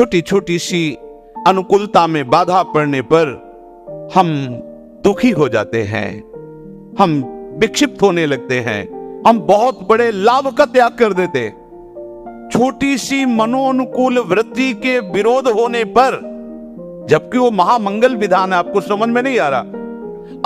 छोटी छोटी सी अनुकूलता में बाधा पड़ने पर हम दुखी हो जाते हैं, हम विक्षिप्त होने लगते हैं, हम बहुत बड़े लाभ का त्याग कर देते हैं। छोटी सी मनोनुकूल वृत्ति के विरोध होने पर, जबकि वो महामंगल विधान है, आपको समझ में नहीं आ रहा,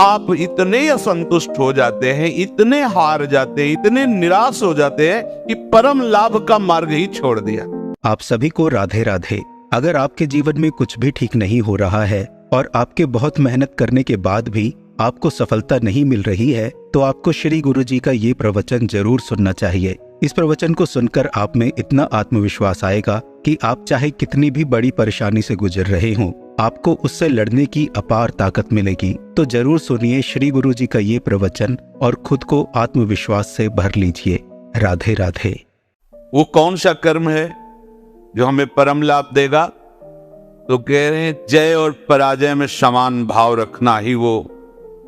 आप इतने असंतुष्ट हो जाते हैं, इतने हार जाते हैं, इतने निराश हो जाते हैं कि परम लाभ का मार्ग ही छोड़ दिया। आप सभी को राधे राधे। अगर आपके जीवन में कुछ भी ठीक नहीं हो रहा है और आपके बहुत मेहनत करने के बाद भी आपको सफलता नहीं मिल रही है, तो आपको श्री गुरु जी का ये प्रवचन जरूर सुनना चाहिए। इस प्रवचन को सुनकर आप में इतना आत्मविश्वास आएगा कि आप चाहे कितनी भी बड़ी परेशानी से गुजर रहे हों, आपको उससे लड़ने की अपार ताकत मिलेगी। तो जरूर सुनिए श्री गुरु जी का ये प्रवचन और खुद को आत्मविश्वास से भर लीजिए। राधे राधे। वो कौन सा कर्म है जो हमें परम लाभ देगा? तो कह रहे हैं, जय और पराजय में समान भाव रखना ही वो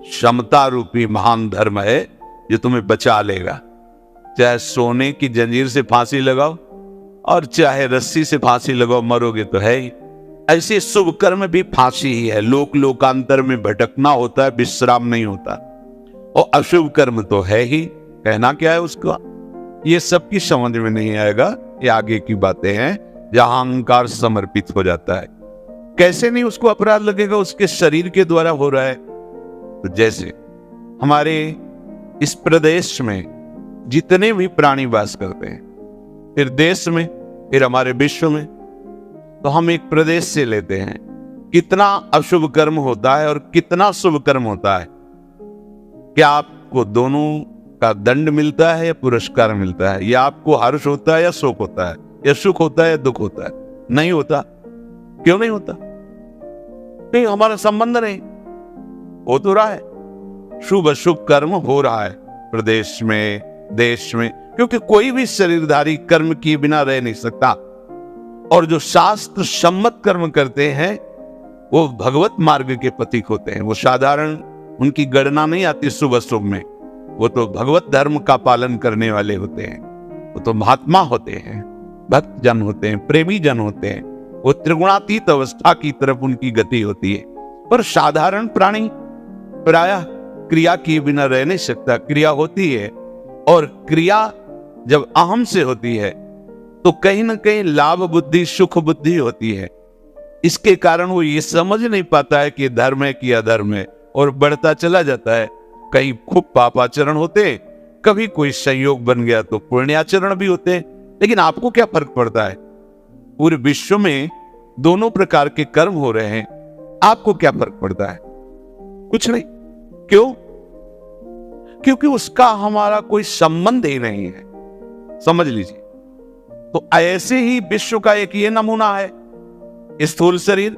क्षमता रूपी महान धर्म है जो तुम्हें बचा लेगा। चाहे सोने की जंजीर से फांसी लगाओ और चाहे रस्सी से फांसी लगाओ, मरोगे तो है ही। ऐसे शुभ कर्म भी फांसी ही है। लोक लोकांतर में भटकना होता है, विश्राम नहीं होता। और अशुभ कर्म तो है ही, कहना क्या है उसका, ये सबकी समझ में नहीं आएगा। ये आगे की बातें हैं जहां अहंकार समर्पित हो जाता है। कैसे नहीं उसको अपराध लगेगा? उसके शरीर के द्वारा हो रहा है। तो जैसे हमारे इस प्रदेश में जितने भी प्राणी वास करते हैं, फिर देश में, फिर हमारे विश्व में, तो हम एक प्रदेश से लेते हैं, कितना अशुभ कर्म होता है और कितना शुभ कर्म होता है। क्या आपको दोनों का दंड मिलता है या पुरस्कार मिलता है? या आपको हर्ष होता है या शोक होता है? या सुख होता है या दुख होता है? नहीं होता। क्यों नहीं होता? नहीं, हमारा संबंध नहीं हो तो रहा है। शुभ अशुभ कर्म हो रहा है प्रदेश में, देश में, क्योंकि कोई भी शरीरधारी कर्म किए बिना रह नहीं सकता। और जो शास्त्र सम्मत कर्म करते हैं वो भगवत मार्ग के प्रतीक होते हैं। वो साधारण, उनकी गणना नहीं आती शुभ अशुभ में। वो तो भगवत धर्म का पालन करने वाले होते हैं। वो तो महात्मा होते हैं, भक्त जन होते हैं, प्रेमी जन होते हैं। वो त्रिगुणातीत अवस्था की तरफ उनकी गति होती है। पर साधारण प्राणी प्रायः क्रिया किए बिना रह नहीं सकता। क्रिया होती है, और क्रिया जब अहम से होती है तो कहीं ना कहीं लाभ बुद्धि, सुख बुद्धि होती है। इसके कारण वो ये समझ नहीं पाता है कि धर्म है कि अधर्म है, और बढ़ता चला जाता है। कहीं खूब पापाचरण होते, कभी कोई संयोग बन गया तो पुण्याचरण भी होते। लेकिन आपको क्या फर्क पड़ता है? पूरे विश्व में दोनों प्रकार के कर्म हो रहे हैं, आपको क्या फर्क पड़ता है? कुछ नहीं। क्यों? क्योंकि उसका हमारा कोई संबंध ही नहीं है। समझ लीजिए। तो ऐसे ही विश्व का एक ये नमूना है, स्थूल शरीर,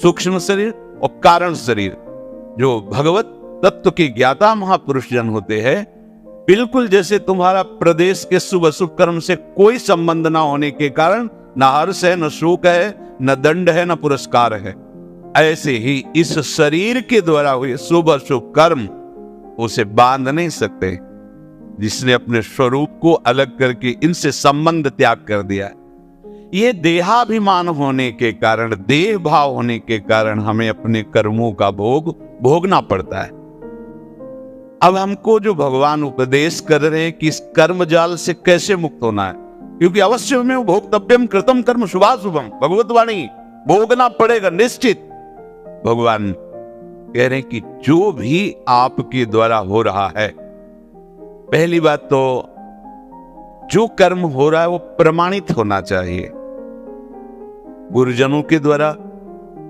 सूक्ष्म शरीर और कारण शरीर। जो भगवत तत्व के ज्ञाता महापुरुष जन होते हैं, बिल्कुल जैसे तुम्हारा प्रदेश के शुभ अशुभ कर्म से कोई संबंध ना होने के कारण न हर्ष है, न शोक है, न दंड है, न पुरस्कार है, ऐसे ही इस शरीर के द्वारा हुए शुभ अशुभ कर्म उसे बांध नहीं सकते। जिसने अपने स्वरूप को अलग करके इनसे संबंध त्याग कर दिया है। ये देहाभिमान होने के कारण, देह भाव होने के कारण हमें अपने कर्मों का भोग भोगना पड़ता है। अब हमको जो भगवान उपदेश कर रहे हैं कि इस कर्म जाल से कैसे मुक्त होना है, क्योंकि अवश्य में भोक्तव्यम कृतम कर्म शुभाशुभम, भगवतवाणी, भोगना पड़ेगा निश्चित। भगवान कह रहे हैं कि जो भी आपके द्वारा हो रहा है, पहली बात तो जो कर्म हो रहा है वो प्रमाणित होना चाहिए, गुरुजनों के द्वारा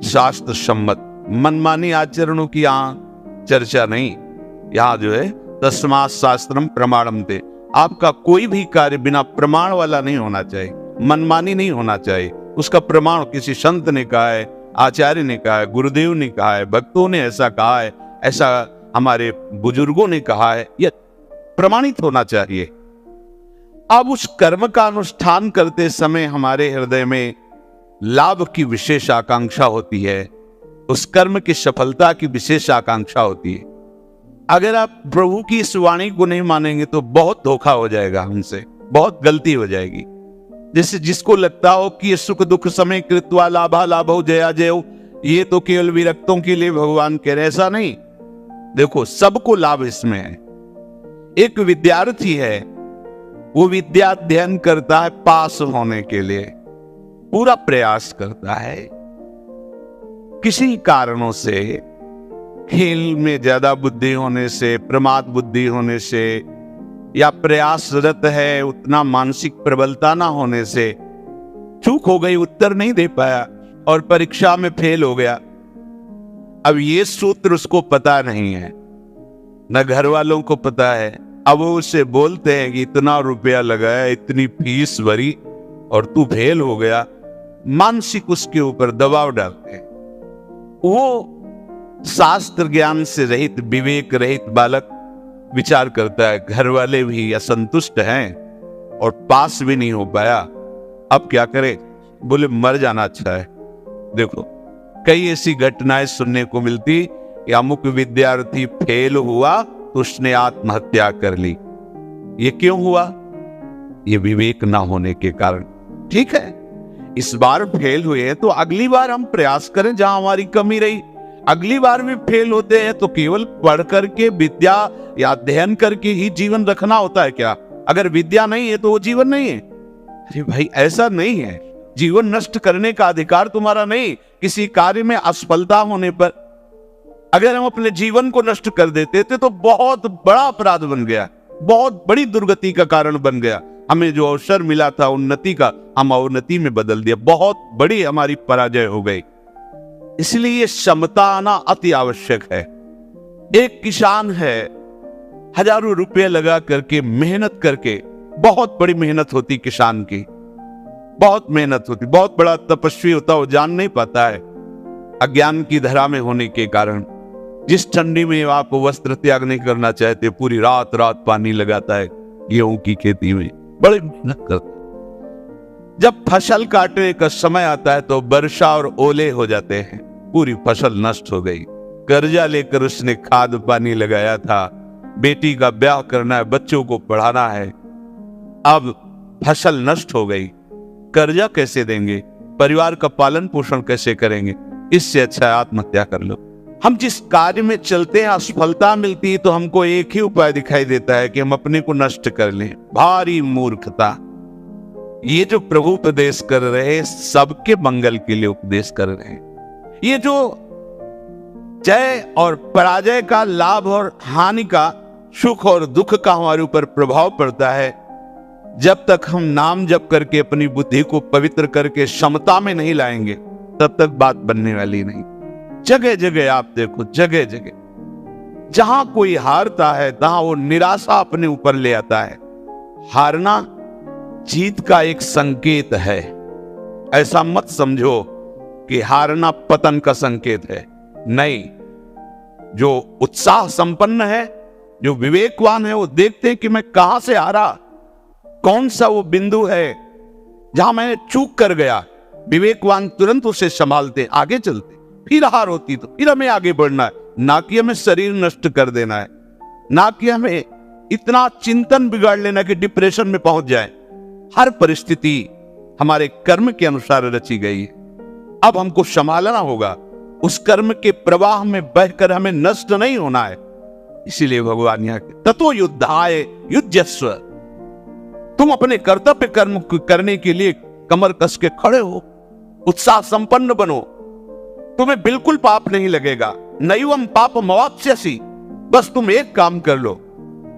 शास्त्र सम्मत। मनमानी आचरणों की यहां चर्चा नहीं। यहां जो है तस्मात् शास्त्रम प्रमाणम ते, आपका कोई भी कार्य बिना प्रमाण वाला नहीं होना चाहिए, मनमानी नहीं होना चाहिए। उसका प्रमाण किसी संत ने कहा है, आचार्य ने कहा है, गुरुदेव ने कहा है, भक्तों ने ऐसा कहा है, ऐसा हमारे बुजुर्गों ने कहा है, यह प्रमाणित होना चाहिए। अब उस कर्म का अनुष्ठान करते समय हमारे हृदय में लाभ की विशेष आकांक्षा होती है, उस कर्म की सफलता की विशेष आकांक्षा होती है। अगर आप प्रभु की इस वाणी को नहीं मानेंगे तो बहुत धोखा हो जाएगा हमसे, बहुत गलती हो जाएगी। जैसे जिसको लगता हो कि ये सुख दुख समय कृत्वा लाभा लाभो जया जयो, ये तो केवल विरक्तों के लिए भगवान कह रहे, ऐसा नहीं। देखो सबको लाभ इसमें है। एक विद्यार्थी है, वो विद्या अध्ययन करता है पास होने के लिए, पूरा प्रयास करता है। किसी कारणों से, खेल में ज्यादा बुद्धि होने से, प्रमाद बुद्धि होने से, या प्रयासरत है उतना मानसिक प्रबलता ना होने से चूक हो गई, उत्तर नहीं दे पाया और परीक्षा में फेल हो गया। अब ये सूत्र उसको पता नहीं है, न घर वालों को पता है। अब वो उसे बोलते हैं कि इतना रुपया लगाया, इतनी फीस भरी और तू फेल हो गया। मानसिक उसके ऊपर दबाव डालते हैं। वो शास्त्र ज्ञान से रहित, विवेक रहित बालक विचार करता है, घर वाले भी असंतुष्ट हैं और पास भी नहीं हो पाया, अब क्या करे? बोले मर जाना अच्छा है। देखो कई ऐसी घटनाएं सुनने को मिलती कि अमुक विद्यार्थी फेल हुआ तो उसने आत्महत्या कर ली। ये क्यों हुआ? ये विवेक ना होने के कारण। ठीक है, इस बार फेल हुए तो अगली बार हम प्रयास करें जहां हमारी कमी रही। अगली बार भी फेल होते हैं तो केवल पढ़ करके, विद्या या अध्ययन करके ही जीवन रखना होता है क्या? अगर विद्या नहीं है तो वो जीवन नहीं है। अरे भाई ऐसा नहीं है, जीवन नष्ट करने का अधिकार तुम्हारा नहीं। किसी कार्य में असफलता होने पर अगर हम अपने जीवन को नष्ट कर देते थे तो बहुत बड़ा अपराध बन गया, बहुत बड़ी दुर्गति का कारण बन गया। हमें जो अवसर मिला था उन्नति का, हम अवनति में बदल दिया, बहुत बड़ी हमारी पराजय हो गई। इसलिए ये क्षमता आना अति आवश्यक है। एक किसान है, हजारों रुपए लगा करके मेहनत करके, बहुत बड़ी मेहनत होती किसान की, बहुत मेहनत होती, बहुत बड़ा तपस्वी होता, वो जान नहीं पाता है अज्ञान की धरा में होने के कारण। जिस ठंडी में आप वस्त्र त्याग नहीं करना चाहते, पूरी रात रात पानी लगाता है गेहूं की खेती में, बड़ी मेहनत करता है। जब फसल काटने का समय आता है तो वर्षा और ओले हो जाते हैं, पूरी फसल नष्ट हो गई। कर्जा लेकर उसने खाद पानी लगाया था, बेटी का ब्याह करना है, बच्चों को पढ़ाना है, अब फसल नष्ट हो गई। कर्जा कैसे देंगे? परिवार का पालन पोषण कैसे करेंगे? इससे अच्छा है आत्महत्या कर लो। हम जिस कार्य में चलते हैं असफलता मिलती है तो हमको एक ही उपाय दिखाई देता है कि हम अपने को नष्ट कर लें। भारी मूर्खता। ये जो प्रभु उपदेश कर रहे हैं, सबके मंगल के लिए उपदेश कर रहे हैं। ये जो जय और पराजय का, लाभ और हानि का, सुख और दुख का हमारे ऊपर प्रभाव पड़ता है, जब तक हम नाम जप करके अपनी बुद्धि को पवित्र करके क्षमता में नहीं लाएंगे तब तक बात बनने वाली नहीं। जगह जगह आप देखो, जगह जगह जहां कोई हारता है तहां वो निराशा अपने ऊपर ले आता है। हारना जीत का एक संकेत है। ऐसा मत समझो कि हारना पतन का संकेत है, नहीं। जो उत्साह संपन्न है, जो विवेकवान है, वो देखते हैं कि मैं कहां से हारा, कौन सा वो बिंदु है जहां मैंने चूक कर गया। विवेकवान तुरंत उसे संभालते, आगे चलते। फिर हार होती तो फिर हमें आगे बढ़ना है, ना कि हमें शरीर नष्ट कर देना है, ना कि हमें इतना चिंतन बिगाड़ लेना कि डिप्रेशन में पहुंच जाए। हर परिस्थिति हमारे कर्म के अनुसार रची गई है। अब हमको संभालना होगा, उस कर्म के प्रवाह में बहकर हमें नष्ट नहीं होना है। इसीलिए भगवान यहाँ के ततो युद्धाय युज्यस्व, तुम अपने कर्तव्य कर्म करने के लिए कमर कस के खड़े हो, उत्साह संपन्न बनो, तुम्हें बिल्कुल पाप नहीं लगेगा। नैवम पाप मवाप्स्यसि, बस तुम एक काम कर लो,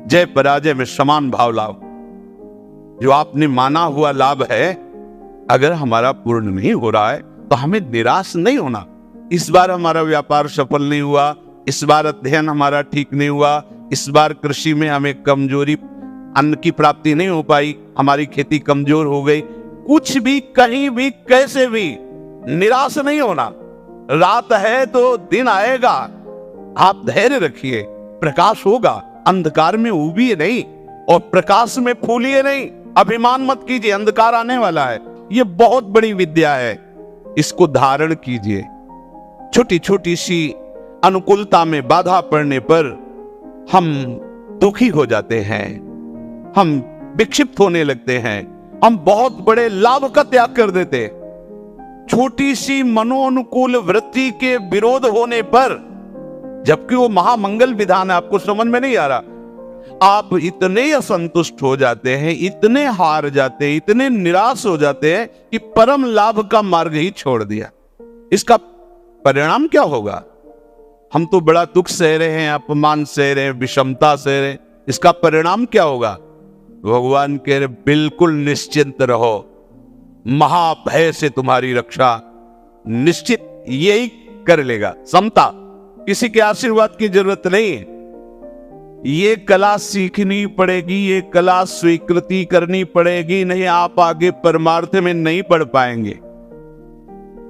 जय पराजय में समान भाव लाओ। जो आपने माना हुआ लाभ है, अगर हमारा पूर्ण नहीं हो रहा है तो हमें निराश नहीं होना। इस बार हमारा व्यापार सफल नहीं हुआ, इस बार अध्ययन हमारा ठीक नहीं हुआ, इस बार कृषि में हमें कमजोरी, अन्न की प्राप्ति नहीं हो पाई, हमारी खेती कमजोर हो गई, कुछ भी, कहीं भी, कैसे भी निराश नहीं होना। रात है तो दिन आएगा, आप धैर्य रखिए, प्रकाश होगा। अंधकार में उबिए नहीं और प्रकाश में फूलिए नहीं। अभिमान मत कीजिए, अंधकार आने वाला है। ये बहुत बड़ी विद्या है, इसको धारण कीजिए। छोटी छोटी सी अनुकूलता में बाधा पड़ने पर हम दुखी हो जाते हैं, हम विक्षिप्त होने लगते हैं, हम बहुत बड़े लाभ का त्याग कर देते हैं। छोटी सी मनोनुकूल वृत्ति के विरोध होने पर, जबकि वो महामंगल विधान है, आपको समझ में नहीं आ रहा, आप इतने असंतुष्ट हो जाते हैं, इतने हार जाते हैं, इतने निराश हो जाते हैं कि परम लाभ का मार्ग ही छोड़ दिया। इसका परिणाम क्या होगा? हम तो बड़ा दुख सह रहे हैं, अपमान सह रहे हैं, विषमता सह रहे हैं। इसका परिणाम क्या होगा? भगवान कह रहे बिल्कुल निश्चिंत रहो, महाभय से तुम्हारी रक्षा निश्चित यही कर लेगा। समता, किसी के आशीर्वाद की जरूरत नहीं है। ये कला सीखनी पड़ेगी, ये कला स्वीकृति करनी पड़ेगी, नहीं आप आगे परमार्थ में नहीं बढ़ पाएंगे।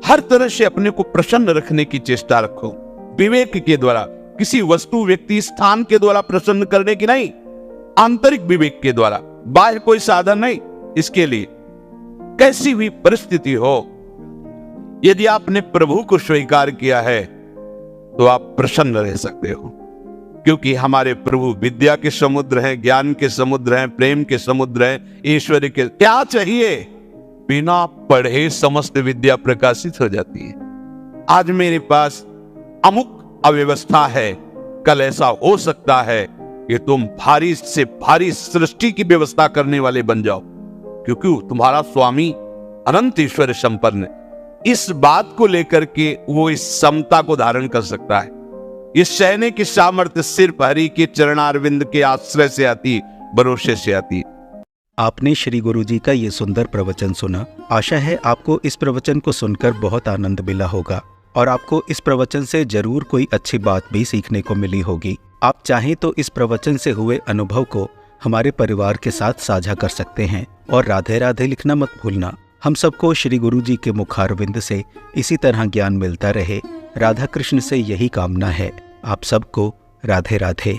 हर तरह से अपने को प्रसन्न रखने की चेष्टा रखो, विवेक के द्वारा, किसी वस्तु, व्यक्ति, स्थान के द्वारा प्रसन्न करने की नहीं, आंतरिक विवेक के द्वारा, बाह्य कोई साधन नहीं। इसके लिए कैसी भी परिस्थिति हो, यदि आपने प्रभु को स्वीकार किया है तो आप प्रसन्न रह सकते हो, क्योंकि हमारे प्रभु विद्या के समुद्र हैं, ज्ञान के समुद्र हैं, प्रेम के समुद्र हैं, ईश्वर के। क्या चाहिए? बिना पढ़े समस्त विद्या प्रकाशित हो जाती है। आज मेरे पास अमुक अव्यवस्था है, कल ऐसा हो सकता है कि तुम भारी से भारी सृष्टि की व्यवस्था करने वाले बन जाओ, क्योंकि तुम्हारा स्वामी अनंत ईश्वर संपन्न है। इस बात को लेकर के वो इस समता को धारण कर सकता है। इस सहने की सामर्थ्य सिर्फ हरि के चरणारविंद के आश्रय से आती, भरोसे से आती। आपने श्री गुरु जी का ये सुंदर प्रवचन सुना। आशा है आपको इस प्रवचन को सुनकर बहुत आनंद मिला होगा और आपको इस प्रवचन से जरूर कोई अच्छी बात भी सीखने को मिली होगी। आप चाहें तो इस प्रवचन से हुए अनुभव को हमारे परिवार के साथ साझा कर सकते हैं और राधे राधे लिखना मत भूलना। हम सबको श्री गुरु जी के मुखारविंद से इसी तरह ज्ञान मिलता रहे। राधा कृष्ण से यही कामना है। आप सबको राधे राधे।